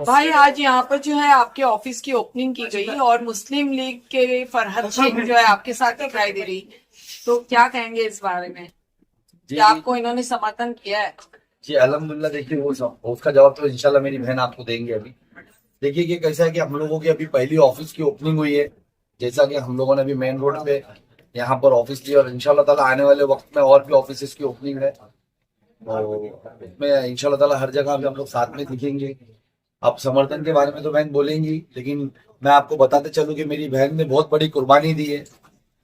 भाई आज यहाँ पर जो है आपके ऑफिस की ओपनिंग की गई और मुस्लिम लीग के फरहद शेख जो है आपके साथ दिखाई दे रही, तो क्या कहेंगे इस बारे में कि आपको इन्होंने समर्थन किया है? जी अल्हम्दुलिल्लाह। देखिए वो उसका जवाब तो इंशाल्लाह मेरी बहन आपको देंगे। अभी देखिए कि कैसा है कि हम लोगों की अभी पहली ऑफिस की ओपनिंग हुई है, जैसा कि हम लोगों ने अभी मेन रोड पे यहाँ पर ऑफिस ली और इंशाल्लाह ताला आने वाले वक्त में और भी ऑफिस की ओपनिंग है और उसमें इंशाल्लाह ताला हर जगह भी हम लोग साथ में दिखेंगे। अब समर्थन के बारे में तो बहन बोलेंगी, लेकिन मैं आपको बताते चलूं कि मेरी बहन ने बहुत बड़ी कुर्बानी दी है।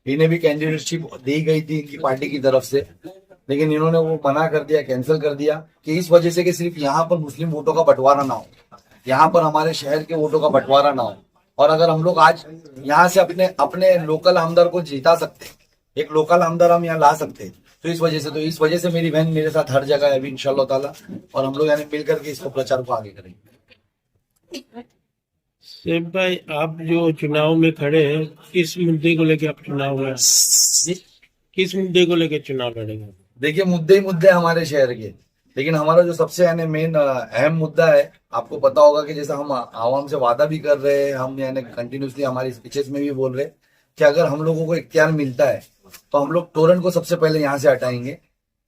इन्हें भी कैंडिडेटशिप दी गई थी इनकी पार्टी की तरफ से, लेकिन इन्होंने वो मना कर दिया, कैंसिल कर दिया कि इस वजह से कि सिर्फ यहाँ पर मुस्लिम वोटों का बंटवारा ना हो, यहाँ पर हमारे शहर के वोटों का बंटवारा ना हो। और अगर हम लोग आज यहाँ से अपने अपने लोकल आमदार को जीता सकते, एक लोकल आमदार हम यहाँ ला सकते, तो इस वजह से मेरी बहन मेरे साथ हर जगह है अभी इंशाल्लाह ताला, और हम लोग यानी मिल करके इसको प्रचार को आगे करेंगे। सेब भाई, आप जो चुनाव में खड़े हैं, किस मुद्दे को लेकर आप चुनाव में, किस मुद्दे को लेकर चुनाव लड़ेंगे? देखिए मुद्दे ही मुद्दे हमारे शहर के, लेकिन हमारा जो सबसे यानी मेन अहम मुद्दा है, आपको पता होगा कि जैसा हम आवाम से वादा भी कर रहे हैं, हम यानी कंटिन्यूसली हमारी स्पीचेस में भी बोल रहे हैं कि अगर हम लोगों को इख्तियार मिलता है तो हम लोग तोरण को सबसे पहले यहाँ से हटाएंगे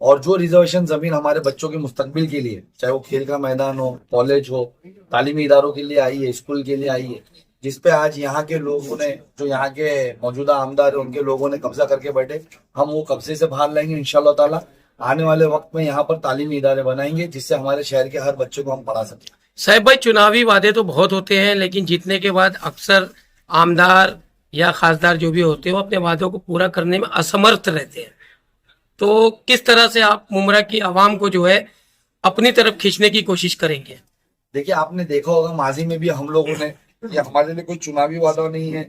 और जो रिजर्वेशन जमीन हमारे बच्चों के मुस्तकबिल के लिए, चाहे वो खेल का मैदान हो, कॉलेज हो, तालीमी इदारों के लिए आई है, स्कूल के लिए आई है, जिसपे आज यहाँ के लोगों ने, जो यहाँ के मौजूदा आमदार है, उनके लोगों ने कब्जा करके बैठे, हम वो कब्जे से बाहर लाएंगे इंशाल्लाह ताला। आने वाले वक्त में यहाँ पर तालीमी इदारे बनाएंगे जिससे हमारे शहर के हर बच्चे को हम पढ़ा सकें। साहब भाई, चुनावी वादे तो बहुत होते हैं, लेकिन जीतने के बाद अक्सर आमदार या खासदार जो भी होते हैं वो अपने वादों को पूरा करने में असमर्थ रहते हैं। तो किस तरह से आप मुमरा की आवाम को जो है अपनी तरफ खींचने की कोशिश करेंगे? देखिए आपने देखा होगा माजी में भी हम लोगों ने, ये हमारे लिए कोई चुनावी वादा नहीं है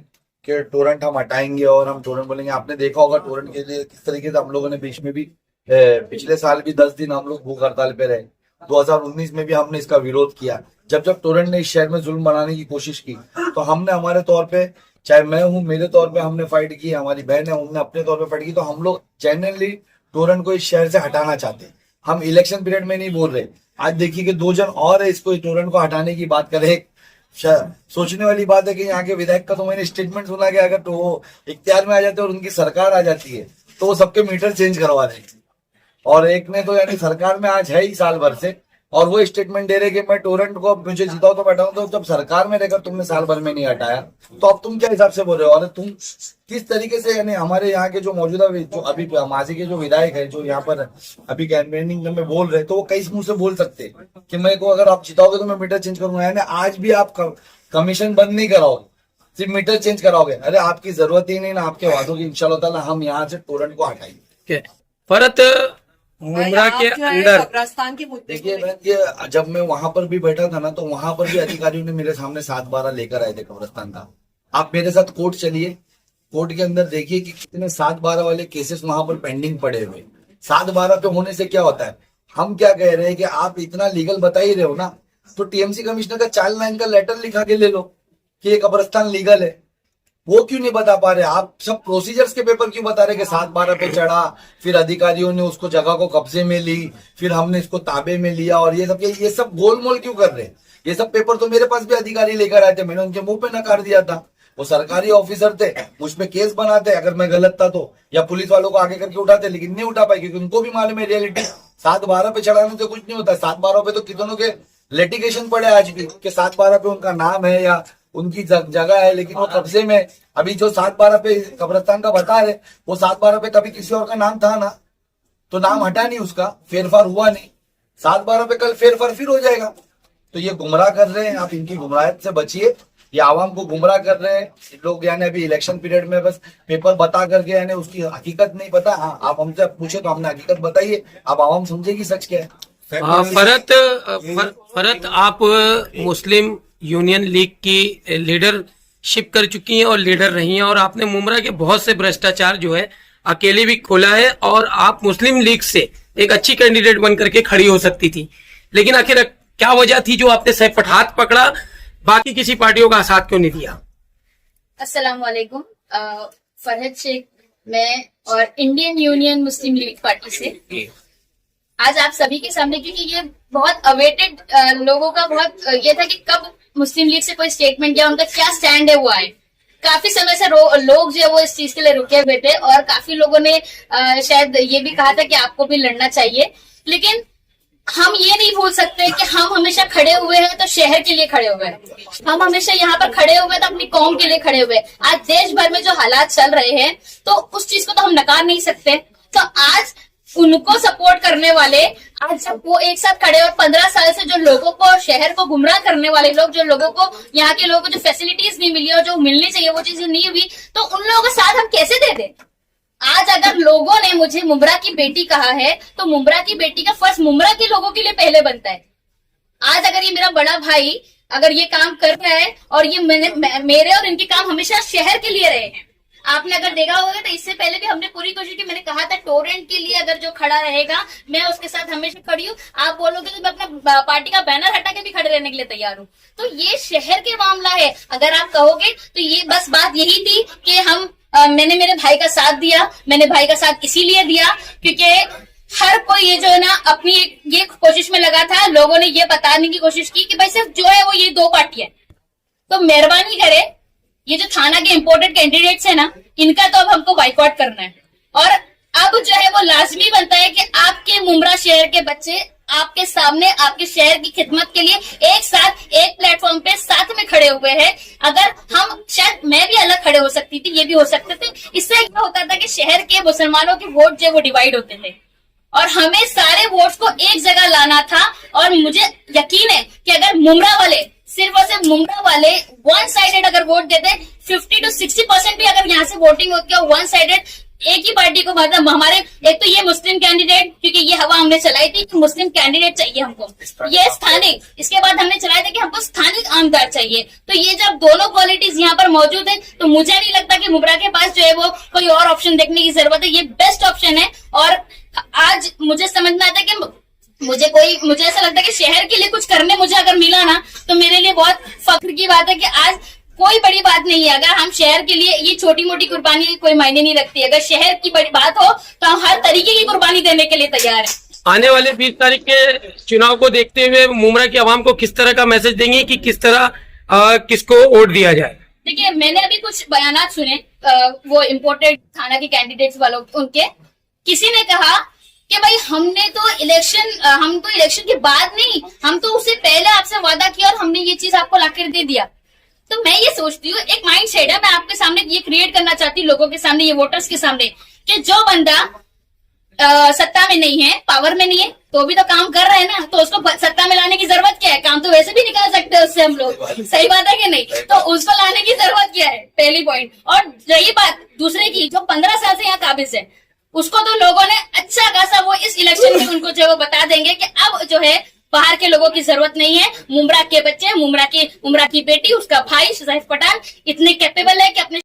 कि टोरेंट हम हटाएंगे और हम टोरेंट बोलेंगे। आपने देखा होगा टोरेंट के लिए किस तरीके से हम लोगों ने बीच में भी पिछले साल भी 10 दिन हम लोग भूख हड़ताल पे रहे। 2019 में भी हमने इसका विरोध किया। जब टोरेंट ने इस शहर में जुल्म बनाने की कोशिश की तो हमने हमारे तौर पे, चाहे मैं हूँ मेरे तौर पे हमने फाइट की, हमारी बहन है उन्होंने अपने तौर पे फाइट की। तो हम लोग जेन्युइनली टोरेंट को इस शहर से हटाना चाहते हैं। हम इलेक्शन पीरियड में नहीं बोल रहे। आज देखिए कि 2 जन और है इसको टोरेंट को हटाने की बात करे। सोचने वाली बात है कि यहाँ के विधायक का तो मैंने स्टेटमेंट सुना कि अगर तो वो इख्तियार में आ जाते और उनकी सरकार आ जाती है तो वो सबके मीटर चेंज करवा देंगे। और एक ने तो यानी सरकार में आज है ही साल भर से, और वो स्टेटमेंट दे रहे कि मैं टोरेंट को मुझे जिताओ तो बैठाऊं। तो जब सरकार में रहकर तुमने साल भर में नहीं हटाया तो अब तुम क्या हिसाब से बोल रहे हो? और तुम किस तरीके से यानी हमारे यहाँ के जो मौजूदा, जो अभी माजी के जो विधायक है जो यहाँ पर अभी कैंपेनिंग में बोल रहे, तो वो कई मुंह से बोल सकते कि मैं को अगर आप जिताओगे तो मैं मीटर चेंज करूंगा। यानी आज भी आप कमीशन बंद नहीं कराओगे, सिर्फ मीटर चेंज कराओगे। अरे आपकी जरूरत ही नहीं ना आपके वादों की। इंशाल्लाह ताला हम यहाँ से टोरेंट को हटाएंगे। फरहद, मुमरा के अंदर कब्रिस्तान के मुद्दे, देखिए जब मैं वहां पर भी बैठा था ना, तो वहां पर भी अधिकारियों ने मेरे सामने 7-12 लेकर आए थे कब्रिस्तान का। आप मेरे साथ कोर्ट चलिए, कोर्ट के अंदर देखिए कि कितने 7-12 वाले केसेस वहां पर पेंडिंग पड़े हुए। 7-12 पे होने से क्या होता है? हम क्या कह रहे हैं कि आप इतना लीगल बता ही रहे हो ना, तो टीएमसी कमिश्नर का चाइल्ड लाइन का लेटर लिखा के ले लो कि ये कब्रिस्तान लीगल है। वो क्यों नहीं बता पा रहे? आप सब प्रोसीजर्स के पेपर क्यों बता रहे कि 7-12 पे चढ़ा, फिर अधिकारियों ने उसको जगह को कब्जे में ली, फिर हमने इसको ताबे में लिया, और ये सब गोलमोल क्यों कर रहे हैं? ये सब पेपर तो मेरे पास भी अधिकारी लेकर आए थे, मैंने उनके मुंह पे नकार दिया था। वो सरकारी ऑफिसर थे, मुझ पे केस बनाते अगर मैं गलत था तो, या पुलिस वालों को आगे करके उठाते, लेकिन नहीं उठा पाए क्योंकि उनको भी मालूम है रियलिटी। 7-12 पे चढ़ाने से कुछ नहीं होता। 7-12 पे तो कितनों के लिटिगेशन पड़े आज भी कि 7-12 पे उनका नाम है या उनकी जगह है, लेकिन वो कब्जे में। अभी जो 7-12 पे कब्रिस्तान का बता रहे, वो 7-12 पे कभी किसी और का नाम था ना, तो नाम हटा नहीं, उसका फेरफार हुआ नहीं। 7-12 पे कल फेरफार फिर हो जाएगा। तो ये गुमराह कर रहे हैं, आप इनकी गुमराहत से बचिए। ये आवाम को गुमराह कर रहे हैं लोग, यानी अभी इलेक्शन पीरियड में बस पेपर बता करके यानी उसकी हकीकत नहीं पता। हाँ, आप हमसे पूछे तो हमने हकीकत बताइए, अब आवाम समझेगी सच क्या है। फरहद, आप मुस्लिम यूनियन लीग की लीडरशिप कर चुकी हैं और लीडर रही हैं, और आपने मुमरा के बहुत से भ्रष्टाचार जो है अकेले भी खोला है, और आप मुस्लिम लीग से एक अच्छी कैंडिडेट बन करके खड़ी हो सकती थी, लेकिन आखिर क्या वजह थी जो आपने सैफ हाथ पकड़ा बाकी किसी पार्टियों का साथ क्यों नहीं दिया? अस्सलाम वालेकुम। फरहद शेख मैं और इंडियन यूनियन मुस्लिम लीग पार्टी से आज आप सभी के सामने, क्योंकि ये बहुत अवेटेड लोगों का बहुत ये था कि कब मुस्लिम लीग से कोई स्टेटमेंट या उनका क्या स्टैंड है वो आए। काफी समय से लोग जो है वो इस चीज के लिए रुके हुए थे और काफी लोगों ने शायद ये भी कहा था कि आपको भी लड़ना चाहिए, लेकिन हम ये नहीं भूल सकते कि हम हमेशा खड़े हुए हैं तो शहर के लिए खड़े हुए हैं, हम हमेशा यहाँ पर खड़े हुए तो अपनी कौम के लिए खड़े हुए। आज देश भर में जो हालात चल रहे हैं तो उस चीज को तो हम नकार नहीं सकते। तो आज उनको सपोर्ट करने वाले आज जब वो एक साथ खड़े और 15 साल से जो लोगों को और शहर को गुमराह करने वाले लोग, जो लोगों को यहाँ के लोगों को जो फैसिलिटीज नहीं मिली और जो मिलनी चाहिए वो चीजें नहीं हुई, तो उन लोगों का साथ हम कैसे दे दें? आज अगर लोगों ने मुझे मुमरा की बेटी कहा है तो मुमरा की बेटी का फर्ज मुमरा के लोगों के लिए पहले बनता है। आज अगर ये मेरा बड़ा भाई अगर ये काम कर रहा है और ये मेरे और इनके काम हमेशा शहर के लिए रहे हैं। आपने अगर देखा होगा तो इससे पहले भी हमने पूरी कोशिश की, मैंने कहा था टोरेंट के लिए अगर जो खड़ा रहेगा मैं उसके साथ हमेशा खड़ी हूँ। आप बोलोगे तो मैं अपना पार्टी का बैनर हटा के भी खड़े रहने के लिए तैयार हूँ। तो ये शहर के मामला है। अगर आप कहोगे तो ये बस बात यही थी कि मैंने मेरे भाई का साथ दिया। मैंने भाई का साथ इसीलिए दिया क्योंकि हर कोई ये जो है ना अपनी ये कोशिश में लगा था। लोगों ने ये बताने की कोशिश की कि भाई सिर्फ जो है वो ये दो पार्टियां, तो मेहरबानी करे ये जो थाना के इम्पोर्टेड कैंडिडेट्स है ना, इनका तो अब हमको बाइकआउट करना है। और अब जो है वो लाजमी बनता है कि आपके मुमरा शहर के बच्चे आपके सामने आपके शहर की खिदमत के लिए एक साथ एक प्लेटफॉर्म पे साथ में खड़े हुए हैं। अगर हम शायद मैं भी अलग खड़े हो सकती थी, ये भी हो सकते थे। इससे क्या होता था कि शहर के मुसलमानों के वोट जो वो डिवाइड होते थे और हमें सारे वोट्स को एक जगह लाना था। और मुझे यकीन है कि अगर मुमरा वाले सिर्फ और सिर्फ मुमरा वाले वन साइडेड अगर वोट देते 50 to 60% भी अगर यहाँ से वोटिंग होती है वन साइडेड एक ही पार्टी को, मतलब हमारे एक तो ये मुस्लिम कैंडिडेट, क्योंकि ये हवा हमने चलाई थी कि मुस्लिम कैंडिडेट चाहिए हमको, ये स्थानिक, इसके बाद हमने चलाए थे कि हमको स्थानिक आमदार चाहिए। तो ये जब दोनों क्वालिटीज यहाँ पर मौजूद है तो मुझे नहीं लगता कि मुमरा के पास जो है वो कोई और ऑप्शन देखने की जरूरत है। ये बेस्ट ऑप्शन है। और आज मुझे समझ में आता है कि मुझे ऐसा लगता है कि शहर के लिए कुछ करने मुझे अगर मिला ना तो मेरे लिए बहुत फख्र की बात है कि आज कोई बड़ी बात नहीं है। अगर हम शहर के लिए ये छोटी मोटी कुर्बानी कोई मायने नहीं रखती। अगर शहर की बड़ी बात हो तो हम हर तरीके की कुर्बानी देने के लिए तैयार हैं। आने वाले 20 तारीख के चुनाव को देखते हुए मुमरा की आवाम को किस तरह का मैसेज देंगे कि किस तरह किसको वोट दिया जाए? देखिए, मैंने अभी कुछ बयानात सुने वो इम्पोर्टेड थाना के कैंडिडेट्स वालों उनके, किसी ने कहा कि भाई हम तो इलेक्शन के बाद नहीं, हम तो उससे पहले आपसे वादा किया और हमने ये चीज आपको लाकर दे दिया। तो मैं ये सोचती हूँ, एक माइंड सेट है, मैं आपके सामने ये क्रिएट करना चाहती हूँ, लोगों के सामने, ये वोटर्स के सामने, कि जो बंदा सत्ता में नहीं है, पावर में नहीं है, तो भी तो काम कर रहे हैं ना, तो उसको सत्ता में लाने की जरूरत क्या है? काम तो वैसे भी निकाल सकते हैं उससे हम लोग, सही बात है कि नहीं? तो उसको लाने की जरूरत क्या है? पहली पॉइंट। और रही बात दूसरे की, जो 15 साल से यहाँ काबिज है, उसको तो लोगों ने अच्छा खासा वो इस इलेक्शन में उनको जो वो बता देंगे कि अब जो है बाहर के लोगों की जरूरत नहीं है। मुमरा के बच्चे, मुमरा की बेटी, उसका भाई ज़हीर पठान इतने कैपेबल है कि अपने